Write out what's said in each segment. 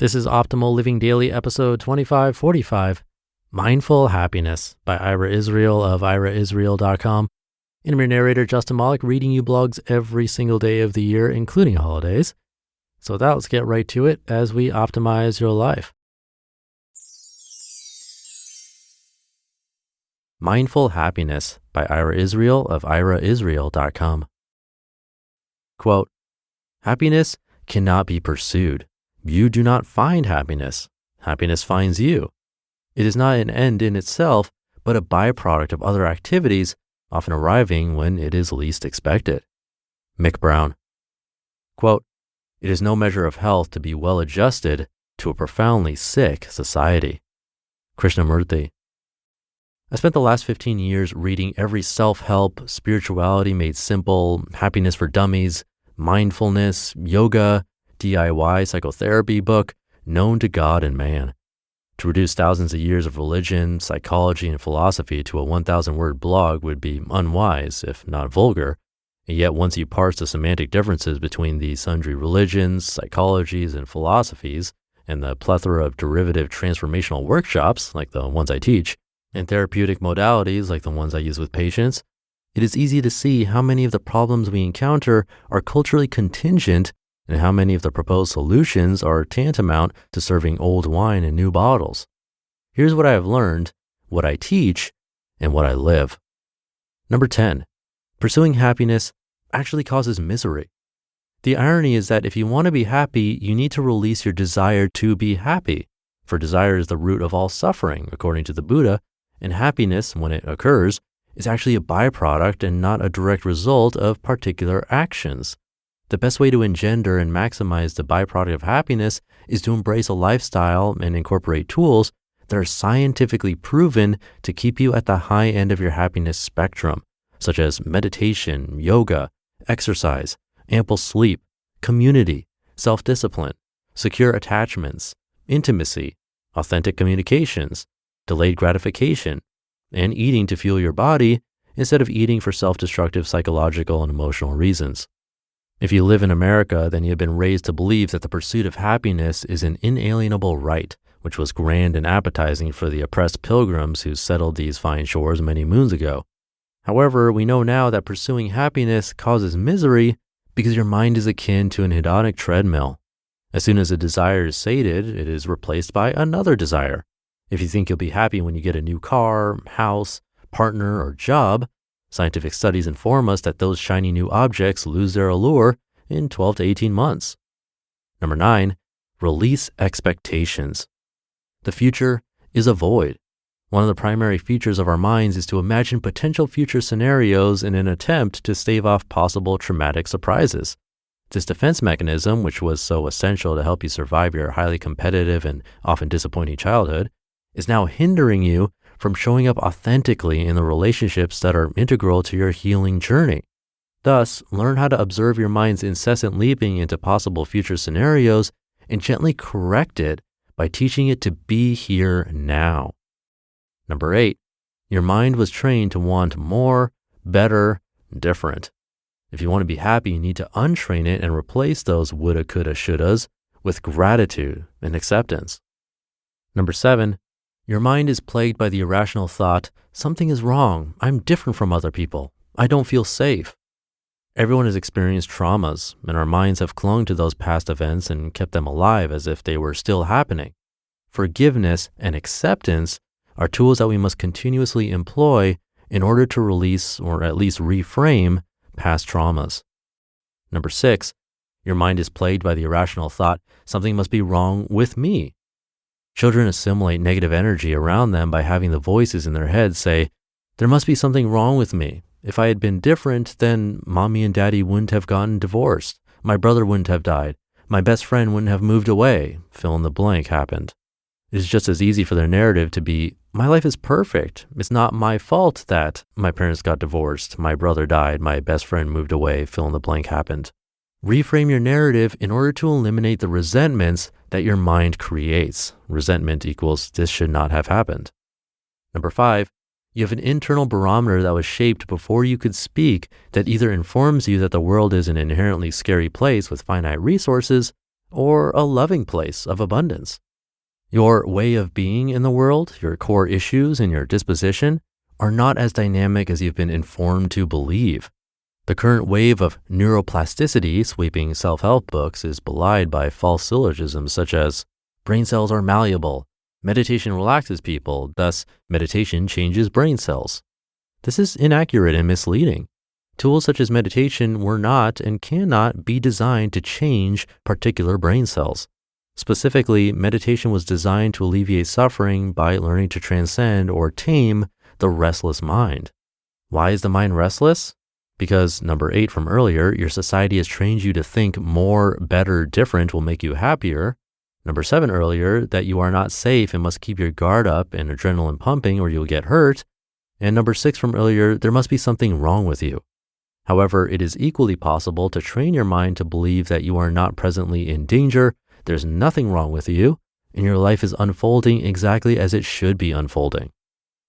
This is Optimal Living Daily, episode 2545, Mindful Happiness by Ira Israel of iraisrael.com. I'm your narrator, Justin Malik, reading you blogs every single day of the year, including holidays. So with that, let's get right to it as we optimize your life. Mindful Happiness by Ira Israel of iraisrael.com. Quote, happiness cannot be pursued. You do not find happiness. Happiness finds you. It is not an end in itself, but a byproduct of other activities, often arriving when it is least expected. Mick Brown. Quote, it is no measure of health to be well adjusted to a profoundly sick society. Krishnamurti. I spent the last 15 years reading every self-help, spirituality made simple, happiness for dummies, mindfulness, yoga, DIY psychotherapy book known to God and man. To reduce thousands of years of religion, psychology, and philosophy to a 1,000-word blog would be unwise, if not vulgar. And yet once you parse the semantic differences between the sundry religions, psychologies, and philosophies, and the plethora of derivative transformational workshops, like the ones I teach, and therapeutic modalities, like the ones I use with patients, it is easy to see how many of the problems we encounter are culturally contingent and how many of the proposed solutions are tantamount to serving old wine in new bottles. Here's what I have learned, what I teach, and what I live. Number 10, pursuing happiness actually causes misery. The irony is that if you want to be happy, you need to release your desire to be happy, for desire is the root of all suffering, according to the Buddha, and happiness, when it occurs, is actually a byproduct and not a direct result of particular actions. The best way to engender and maximize the byproduct of happiness is to embrace a lifestyle and incorporate tools that are scientifically proven to keep you at the high end of your happiness spectrum, such as meditation, yoga, exercise, ample sleep, community, self-discipline, secure attachments, intimacy, authentic communications, delayed gratification, and eating to fuel your body instead of eating for self-destructive psychological and emotional reasons. If you live in America, then you have been raised to believe that the pursuit of happiness is an inalienable right, which was grand and appetizing for the oppressed pilgrims who settled these fine shores many moons ago. However, we know now that pursuing happiness causes misery because your mind is akin to an hedonic treadmill. As soon as a desire is sated, it is replaced by another desire. If you think you'll be happy when you get a new car, house, partner, or job, scientific studies inform us that those shiny new objects lose their allure in 12 to 18 months. Number 9, release expectations. The future is a void. One of the primary features of our minds is to imagine potential future scenarios in an attempt to stave off possible traumatic surprises. This defense mechanism, which was so essential to help you survive your highly competitive and often disappointing childhood, is now hindering you from showing up authentically in the relationships that are integral to your healing journey. Thus, learn how to observe your mind's incessant leaping into possible future scenarios and gently correct it by teaching it to be here now. Number 8, your mind was trained to want more, better, different. If you want to be happy, you need to untrain it and replace those woulda, coulda, shouldas with gratitude and acceptance. Number 7, your mind is plagued by the irrational thought, something is wrong, I'm different from other people, I don't feel safe. Everyone has experienced traumas, and our minds have clung to those past events and kept them alive as if they were still happening. Forgiveness and acceptance are tools that we must continuously employ in order to release or at least reframe past traumas. Number 6, your mind is plagued by the irrational thought, something must be wrong with me. Children assimilate negative energy around them by having the voices in their heads say, there must be something wrong with me. If I had been different, then mommy and daddy wouldn't have gotten divorced. My brother wouldn't have died. My best friend wouldn't have moved away. Fill in the blank happened. It is just as easy for their narrative to be, my life is perfect. It's not my fault that my parents got divorced, my brother died, my best friend moved away, fill in the blank happened. Reframe your narrative in order to eliminate the resentments that your mind creates. Resentment equals this should not have happened. Number 5, you have an internal barometer that was shaped before you could speak that either informs you that the world is an inherently scary place with finite resources, or a loving place of abundance. Your way of being in the world, your core issues, and your disposition are not as dynamic as you've been informed to believe. The current wave of neuroplasticity sweeping self-help books is belied by false syllogisms such as, brain cells are malleable, meditation relaxes people, thus meditation changes brain cells. This is inaccurate and misleading. Tools such as meditation were not and cannot be designed to change particular brain cells. Specifically, meditation was designed to alleviate suffering by learning to transcend or tame the restless mind. Why is the mind restless? Because number 8 from earlier, your society has trained you to think more, better, different will make you happier. Number 7 earlier, that you are not safe and must keep your guard up and adrenaline pumping or you'll get hurt. And number 6 from earlier, there must be something wrong with you. However, it is equally possible to train your mind to believe that you are not presently in danger, there's nothing wrong with you, and your life is unfolding exactly as it should be unfolding.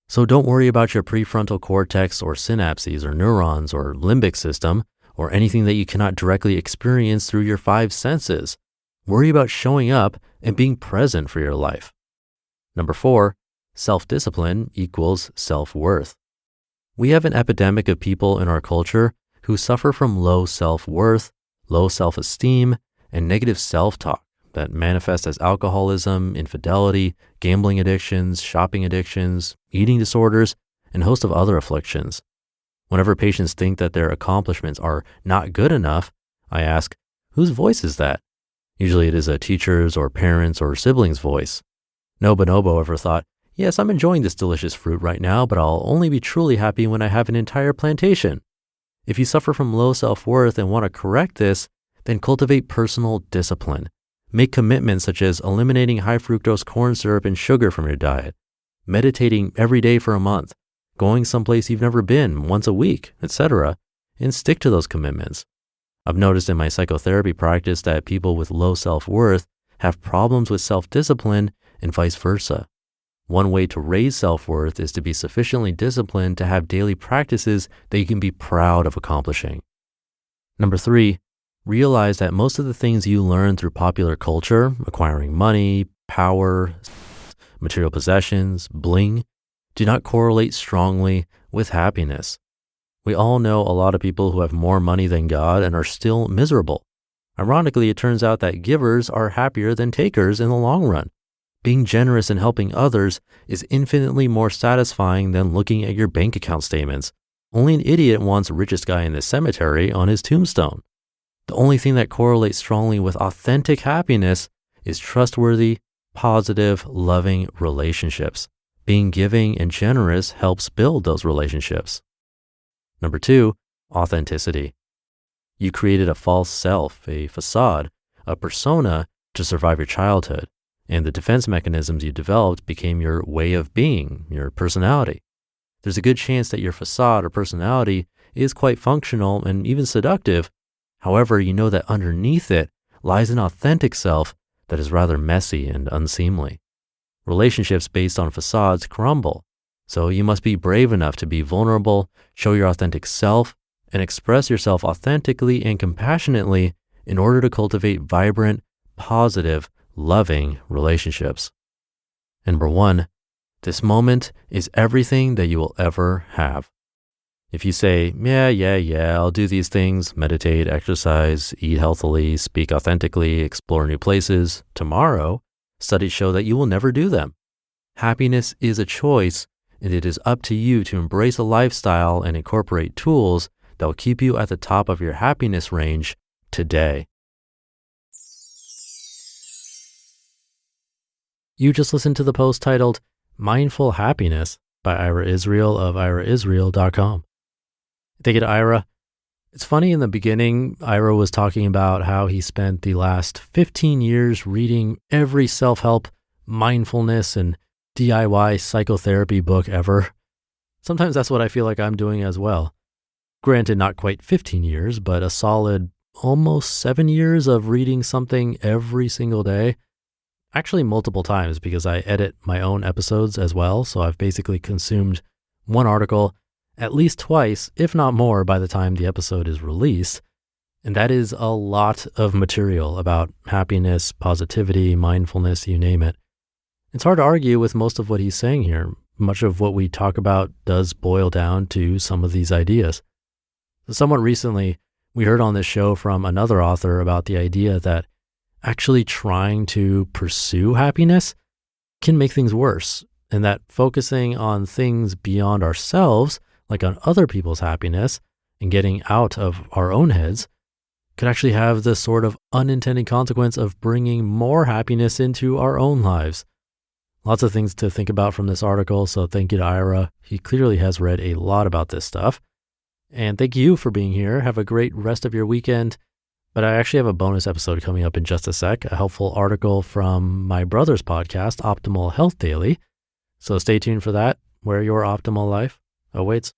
So don't worry about your prefrontal cortex or synapses or neurons or limbic system or anything that you cannot directly experience through your 5 senses. Worry about showing up and being present for your life. Number 4, self-discipline equals self-worth. We have an epidemic of people in our culture who suffer from low self-worth, low self-esteem, and negative self-talk that manifest as alcoholism, infidelity, gambling addictions, shopping addictions, eating disorders, and a host of other afflictions. Whenever patients think that their accomplishments are not good enough, I ask, whose voice is that? Usually it is a teacher's or parent's or sibling's voice. No bonobo ever thought, yes, I'm enjoying this delicious fruit right now, but I'll only be truly happy when I have an entire plantation. If you suffer from low self-worth and want to correct this, then cultivate personal discipline. Make commitments such as eliminating high fructose corn syrup and sugar from your diet, meditating every day for a month, going someplace you've never been once a week, etc., and stick to those commitments. I've noticed in my psychotherapy practice that people with low self-worth have problems with self-discipline and vice versa. One way to raise self-worth is to be sufficiently disciplined to have daily practices that you can be proud of accomplishing. Number 3, realize that most of the things you learn through popular culture, acquiring money, power, material possessions, bling, do not correlate strongly with happiness. We all know a lot of people who have more money than God and are still miserable. Ironically, it turns out that givers are happier than takers in the long run. Being generous and helping others is infinitely more satisfying than looking at your bank account statements. Only an idiot wants richest guy in the cemetery on his tombstone. The only thing that correlates strongly with authentic happiness is trustworthy, positive, loving relationships. Being giving and generous helps build those relationships. Number 2, authenticity. You created a false self, a facade, a persona to survive your childhood, and the defense mechanisms you developed became your way of being, your personality. There's a good chance that your facade or personality is quite functional and even seductive. However, you know that underneath it lies an authentic self that is rather messy and unseemly. Relationships based on facades crumble, so you must be brave enough to be vulnerable, show your authentic self, and express yourself authentically and compassionately in order to cultivate vibrant, positive, loving relationships. Number 1, this moment is everything that you will ever have. If you say, yeah, I'll do these things, meditate, exercise, eat healthily, speak authentically, explore new places, tomorrow, studies show that you will never do them. Happiness is a choice, and it is up to you to embrace a lifestyle and incorporate tools that will keep you at the top of your happiness range today. You just listened to the post titled Mindful Happiness by Ira Israel of iraisrael.com. Thank you to Ira. It's funny, in the beginning, Ira was talking about how he spent the last 15 years reading every self-help, mindfulness, and DIY psychotherapy book ever. Sometimes that's what I feel like I'm doing as well. Granted, not quite 15 years, but a solid almost 7 years of reading something every single day. Actually, multiple times, because I edit my own episodes as well, so I've basically consumed one article at least twice, if not more, by the time the episode is released. And that is a lot of material about happiness, positivity, mindfulness, you name it. It's hard to argue with most of what he's saying here. Much of what we talk about does boil down to some of these ideas. Somewhat recently, we heard on this show from another author about the idea that actually trying to pursue happiness can make things worse, and that focusing on things beyond ourselves, like on other people's happiness, and getting out of our own heads, could actually have the sort of unintended consequence of bringing more happiness into our own lives. Lots of things to think about from this article, so thank you to Ira. He clearly has read a lot about this stuff. And thank you for being here. Have a great rest of your weekend. But I actually have a bonus episode coming up in just a sec, a helpful article from my brother's podcast, Optimal Health Daily. So stay tuned for that, where your optimal life awaits.